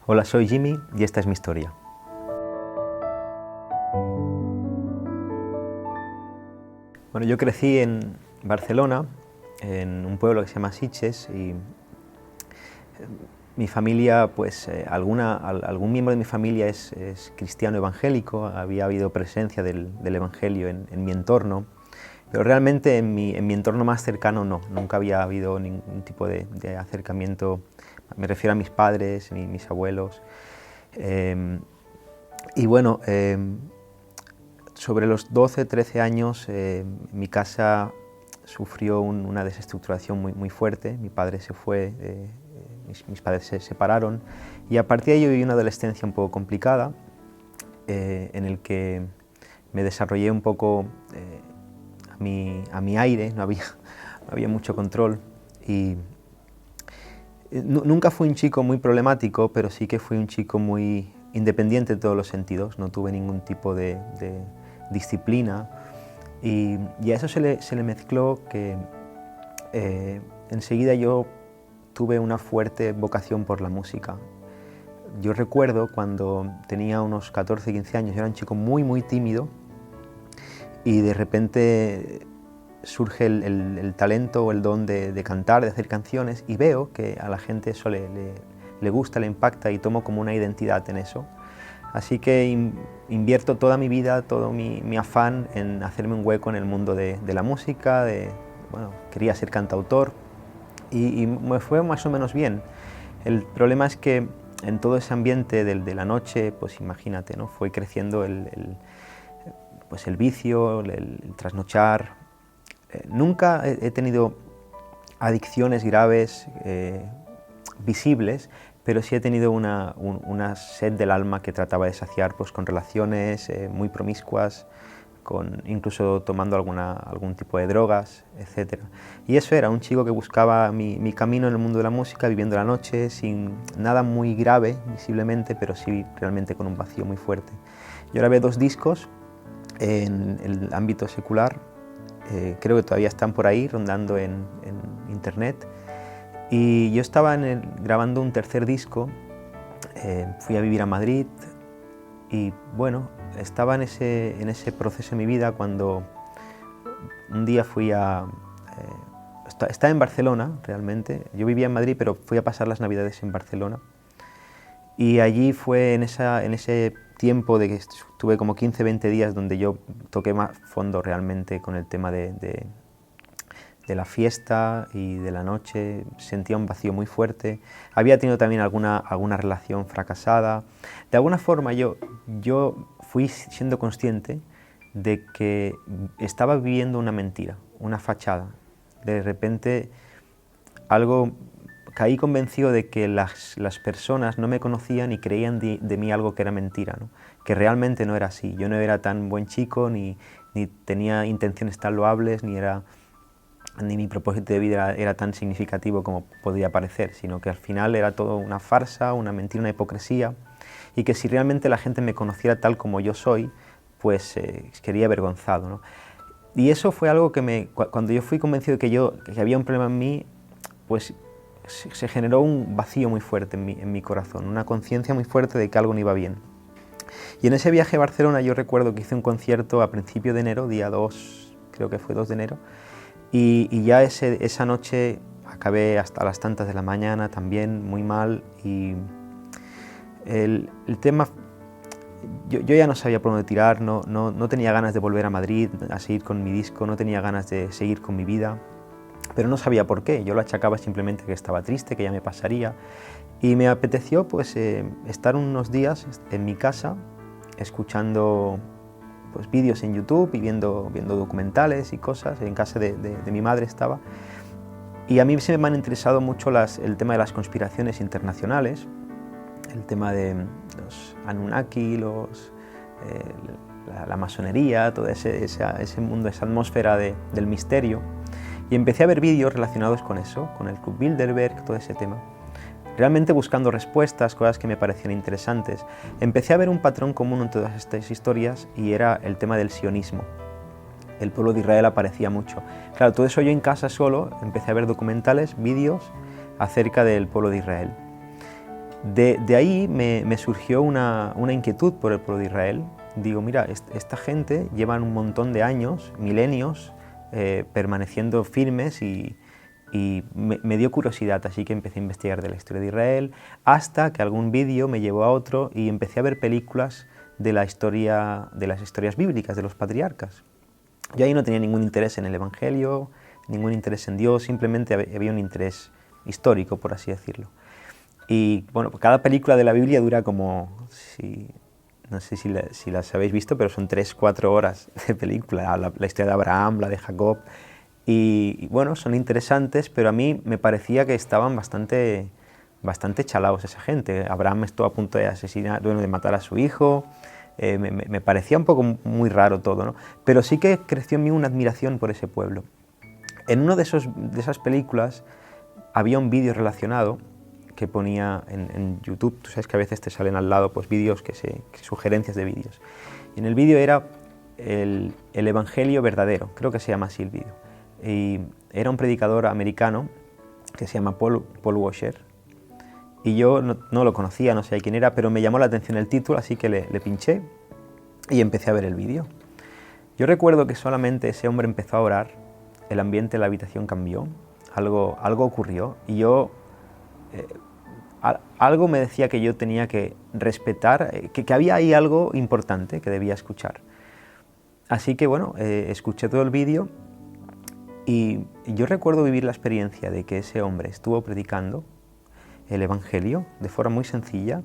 Hola, soy Jimmy y esta es mi historia. Bueno, yo crecí en Barcelona, en un pueblo que se llama Sitges, y mi familia, pues algún miembro de mi familia es cristiano evangélico, había habido presencia del evangelio en mi entorno, pero realmente en mi entorno más cercano no, nunca había habido ningún tipo de acercamiento, me refiero a mis padres, mis abuelos. Y bueno, sobre los 12, 13 años mi casa sufrió una desestructuración muy fuerte, mi padre se fue, mis padres se separaron y a partir de ahí viví una adolescencia un poco complicada en el que me desarrollé un poco a mi aire, no había mucho control y nunca fui un chico muy problemático, pero sí que fui un chico muy independiente en todos los sentidos, no tuve ningún tipo de disciplina y a eso se le mezcló que enseguida yo tuve una fuerte vocación por la música. Yo recuerdo cuando tenía unos 14, 15 años, yo era un chico muy tímido y de repente surge el talento o el don de cantar, de hacer canciones y veo que a la gente eso le gusta, le impacta y tomo como una identidad en eso. Así que invierto toda mi vida, todo mi afán en hacerme un hueco en el mundo de la música, bueno, quería ser cantautor y me fue más o menos bien. El problema es que en todo ese ambiente de la noche, pues imagínate, ¿no? Fue creciendo pues el vicio, el trasnochar. Nunca he tenido adicciones graves, visibles, pero sí he tenido una sed del alma que trataba de saciar pues, con relaciones muy promiscuas, incluso tomando algún tipo de drogas, etc. Y eso era un chico que buscaba mi camino en el mundo de la música, viviendo la noche, sin nada muy grave, visiblemente, pero sí realmente con un vacío muy fuerte. Yo grabé 2 discos en el ámbito secular, creo que todavía están por ahí rondando en internet. Y yo estaba grabando un tercer disco, fui a vivir a Madrid y bueno, estaba en ese proceso de mi vida cuando un día estaba en Barcelona realmente, yo vivía en Madrid pero fui a pasar las Navidades en Barcelona y allí fue en ese tiempo de que estuve como 15, 20 días donde yo toqué más fondo realmente con el tema de la fiesta y de la noche, sentía un vacío muy fuerte, había tenido también alguna relación fracasada. De alguna forma yo fui siendo consciente de que estaba viviendo una mentira, una fachada. De repente caí convencido de que las personas no me conocían y creían de mí algo que era mentira, ¿no? Que realmente no era así. Yo no era tan buen chico, ni tenía intenciones tan loables, ni mi propósito de vida era tan significativo como podía parecer, sino que al final era todo una farsa, una mentira, una hipocresía, y que si realmente la gente me conociera tal como yo soy, pues quedaría avergonzado, ¿no? Y eso fue algo que cuando yo fui convencido de que había un problema en mí, pues se generó un vacío muy fuerte en mi corazón, una conciencia muy fuerte de que algo no iba bien. Y en ese viaje a Barcelona yo recuerdo que hice un concierto a principio de enero, día 2, creo que fue 2 de enero, y ya esa noche acabé hasta las tantas de la mañana también muy mal y el tema, yo ya no sabía por dónde tirar, no tenía ganas de volver a Madrid a seguir con mi disco, no tenía ganas de seguir con mi vida, pero no sabía por qué, yo lo achacaba simplemente que estaba triste, que ya me pasaría y me apeteció pues estar unos días en mi casa escuchando pues, vídeos en YouTube y viendo documentales y cosas, en casa de mi madre estaba. Y a mí se me han interesado mucho el tema de las conspiraciones internacionales, el tema de los Anunnaki, la masonería, todo ese mundo, esa atmósfera del misterio. Y empecé a ver vídeos relacionados con eso, con el Club Bilderberg, todo ese tema. Realmente buscando respuestas, cosas que me parecían interesantes. Empecé a ver un patrón común en todas estas historias y era el tema del sionismo. El pueblo de Israel aparecía mucho. Claro, todo eso yo en casa solo empecé a ver documentales, vídeos acerca del pueblo de Israel. De ahí me surgió una inquietud por el pueblo de Israel. Digo, mira, esta gente llevan un montón de años, milenios, permaneciendo firmes y me dio curiosidad, así que empecé a investigar de la historia de Israel, hasta que algún vídeo me llevó a otro y empecé a ver películas de las historias bíblicas, de los patriarcas. Yo ahí no tenía ningún interés en el Evangelio, ningún interés en Dios, simplemente había un interés histórico, por así decirlo. Y bueno, cada película de la Biblia dura como, no sé si las habéis visto, pero son 3-4 horas de película, la historia de Abraham, la de Jacob, y bueno, son interesantes, pero a mí me parecía que estaban bastante chalaos esa gente. Abraham estuvo a punto de asesinar, bueno, de matar a su hijo, me parecía un poco muy raro todo, ¿no? Pero sí que creció en mí una admiración por ese pueblo. En una de esas películas había un vídeo relacionado que ponía en YouTube. Tú sabes que a veces te salen al lado pues vídeos, sugerencias de vídeos. Y en el vídeo era el Evangelio verdadero, creo que se llama así el vídeo. Y era un predicador americano que se llama Paul Washer. Y yo no lo conocía, no sabía quién era, pero me llamó la atención el título, así que le pinché y empecé a ver el vídeo. Yo recuerdo que solamente ese hombre empezó a orar, el ambiente de la habitación cambió, algo ocurrió, y yo algo me decía que yo tenía que respetar, que había ahí algo importante que debía escuchar. Así que bueno, escuché todo el vídeo y yo recuerdo vivir la experiencia de que ese hombre estuvo predicando el Evangelio de forma muy sencilla,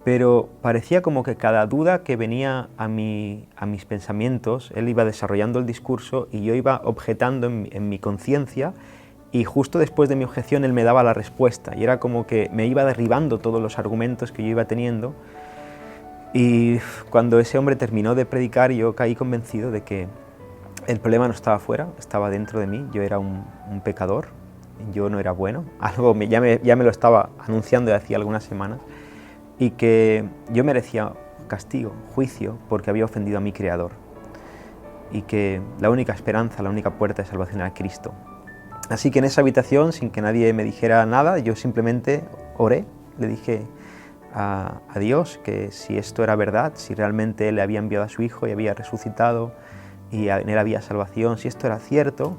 pero parecía como que cada duda que venía a mis pensamientos, él iba desarrollando el discurso y yo iba objetando en mi conciencia, y justo después de mi objeción él me daba la respuesta y era como que me iba derribando todos los argumentos que yo iba teniendo. Y cuando ese hombre terminó de predicar, yo caí convencido de que el problema no estaba fuera, estaba dentro de mí. Yo era un pecador, yo no era bueno, algo ya me lo estaba anunciando de hacía algunas semanas, y que yo merecía castigo, juicio, porque había ofendido a mi Creador, y que la única esperanza, la única puerta de salvación era Cristo. Así que en esa habitación, sin que nadie me dijera nada, yo simplemente oré, le dije a Dios que si esto era verdad, si realmente Él le había enviado a su Hijo y había resucitado y en Él había salvación, si esto era cierto,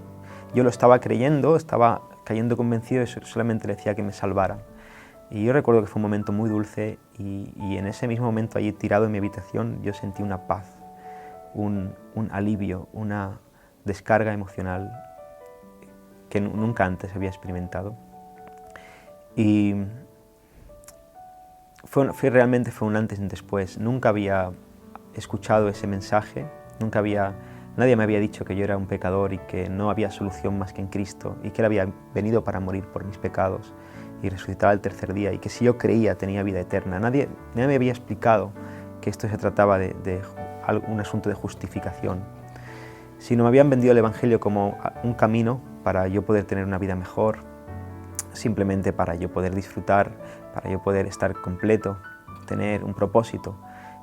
yo lo estaba creyendo, estaba cayendo convencido y solamente le decía que me salvara. Y yo recuerdo que fue un momento muy dulce y en ese mismo momento allí tirado en mi habitación yo sentí una paz, un alivio, una descarga emocional que nunca antes había experimentado. Y realmente fue un antes y un después. Nunca había escuchado ese mensaje, nadie me había dicho que yo era un pecador y que no había solución más que en Cristo y que Él había venido para morir por mis pecados y resucitar al tercer día y que si yo creía tenía vida eterna. Nadie me había explicado que esto se trataba de un asunto de justificación, sino me habían vendido el Evangelio como un camino para yo poder tener una vida mejor, simplemente para yo poder disfrutar, para yo poder estar completo, tener un propósito.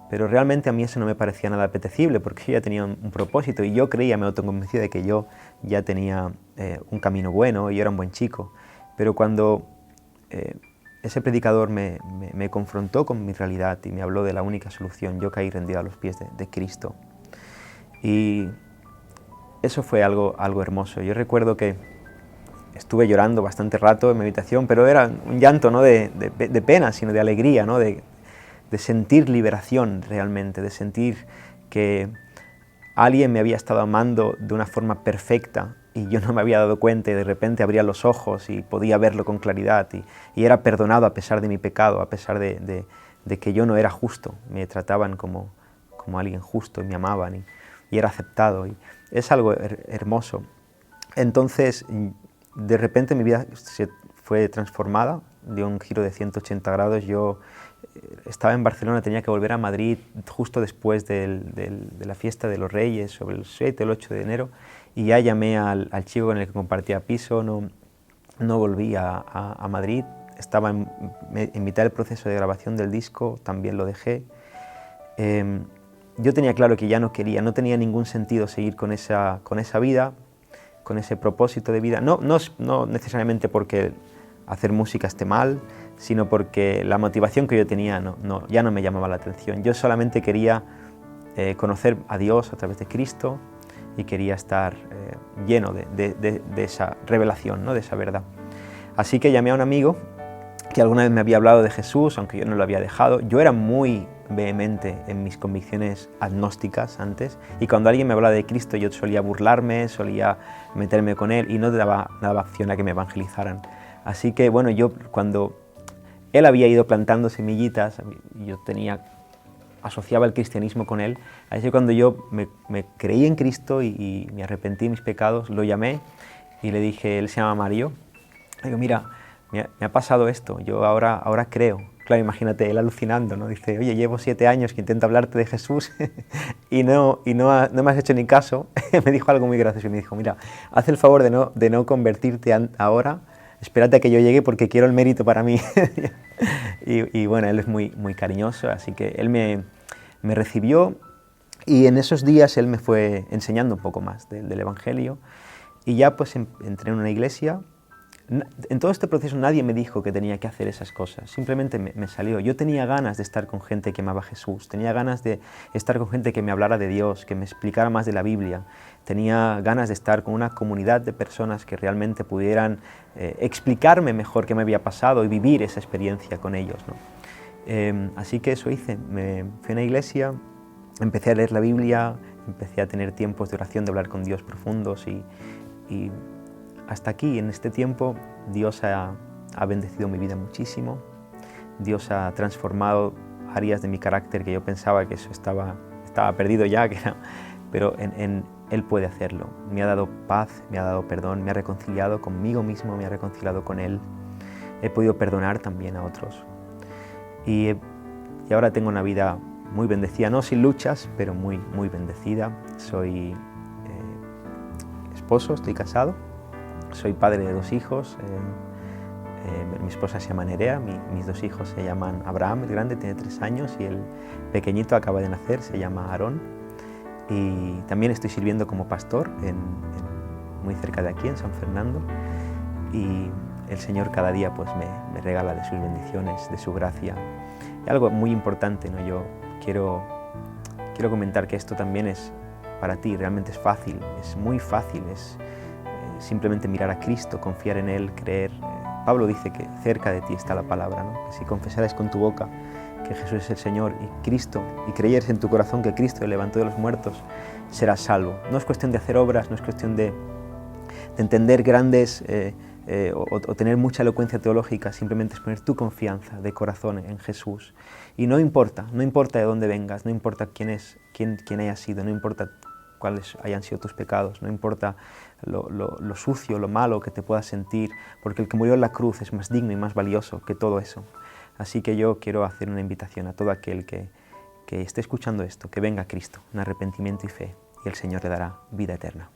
Pero realmente a mí eso no me parecía nada apetecible porque yo ya tenía un propósito y yo creía, me autoconvencía de que yo ya tenía un camino bueno y yo era un buen chico. Pero cuando ese predicador me confrontó con mi realidad y me habló de la única solución, yo caí rendido a los pies de Cristo. Y eso fue algo hermoso. Yo recuerdo que estuve llorando bastante rato en mi habitación, pero era un llanto no de pena, sino de alegría, ¿no? de sentir liberación realmente, de sentir que alguien me había estado amando de una forma perfecta y yo no me había dado cuenta y de repente abría los ojos y podía verlo con claridad y era perdonado a pesar de mi pecado, a pesar de que yo no era justo. Me trataban como alguien justo y me amaban y era aceptado. Y es algo hermoso. Entonces, de repente mi vida se fue transformada, dio un giro de 180 grados. Yo estaba en Barcelona, tenía que volver a Madrid justo después de la fiesta de los Reyes, sobre el 7 o el 8 de enero, y ya llamé al chico con el que compartía piso, no volví a Madrid, estaba en mitad del proceso de grabación del disco, también lo dejé. Yo tenía claro que ya no tenía ningún sentido seguir con esa vida, con ese propósito de vida, no necesariamente porque hacer música esté mal, sino porque la motivación que yo tenía ya no me llamaba la atención. Yo solamente quería conocer a Dios a través de Cristo y quería estar lleno de esa revelación, ¿no? De esa verdad. Así que llamé a un amigo que alguna vez me había hablado de Jesús, aunque yo no lo había dejado. Yo era muy vehemente en mis convicciones agnósticas antes, y cuando alguien me hablaba de Cristo yo solía burlarme, solía meterme con él y no daba acción a que me evangelizaran. Así que bueno, yo cuando él había ido plantando semillitas, yo asociaba el cristianismo con él, así que cuando yo me creí en Cristo y me arrepentí de mis pecados, lo llamé y le dije, él se llama Mario, le digo, mira, me ha pasado esto, yo ahora creo. Claro, imagínate, él alucinando, ¿no? Dice, oye, llevo 7 años que intento hablarte de Jesús y no me has hecho ni caso. Me dijo algo muy gracioso y me dijo, mira, haz el favor de no convertirte ahora, espérate a que yo llegue porque quiero el mérito para mí. y bueno, él es muy cariñoso, así que él me recibió y en esos días él me fue enseñando un poco más del Evangelio y ya pues entré en una iglesia. En todo este proceso nadie me dijo que tenía que hacer esas cosas, simplemente me salió. Yo tenía ganas de estar con gente que amaba a Jesús, tenía ganas de estar con gente que me hablara de Dios, que me explicara más de la Biblia, tenía ganas de estar con una comunidad de personas que realmente pudieran explicarme mejor qué me había pasado y vivir esa experiencia con ellos, ¿no? Así que eso hice, me fui a una iglesia, empecé a leer la Biblia, empecé a tener tiempos de oración, de hablar con Dios profundos y hasta aquí, en este tiempo, Dios ha bendecido mi vida muchísimo. Dios ha transformado áreas de mi carácter que yo pensaba que eso estaba perdido ya, pero Él puede hacerlo. Me ha dado paz, me ha dado perdón, me ha reconciliado conmigo mismo, me ha reconciliado con Él. He podido perdonar también a otros. Y ahora tengo una vida muy bendecida, no sin luchas, pero muy bendecida. Soy esposo, estoy casado. Soy padre de 2 hijos, mi esposa se llama Nerea, mis 2 hijos se llaman Abraham, el grande tiene 3 años y el pequeñito acaba de nacer, se llama Aarón. Y también estoy sirviendo como pastor muy cerca de aquí, en San Fernando. Y el Señor cada día pues, me regala de sus bendiciones, de su gracia. Y algo muy importante, ¿no? Yo quiero comentar que esto también es para ti, realmente es fácil, es muy fácil, es simplemente mirar a Cristo, confiar en Él, creer. Pablo dice que cerca de ti está la palabra, ¿no? Que si confesaras con tu boca que Jesús es el Señor y creyeres en tu corazón que Cristo le levantó de los muertos, serás salvo. No es cuestión de hacer obras, no es cuestión de entender grandes o tener mucha elocuencia teológica, simplemente es poner tu confianza de corazón en Jesús. Y no importa de dónde vengas, no importa quién hayas sido, no importa cuáles hayan sido tus pecados, no importa lo sucio, lo malo que te puedas sentir, porque el que murió en la cruz es más digno y más valioso que todo eso. Así que yo quiero hacer una invitación a todo aquel que esté escuchando esto, que venga a Cristo, en arrepentimiento y fe, y el Señor le dará vida eterna.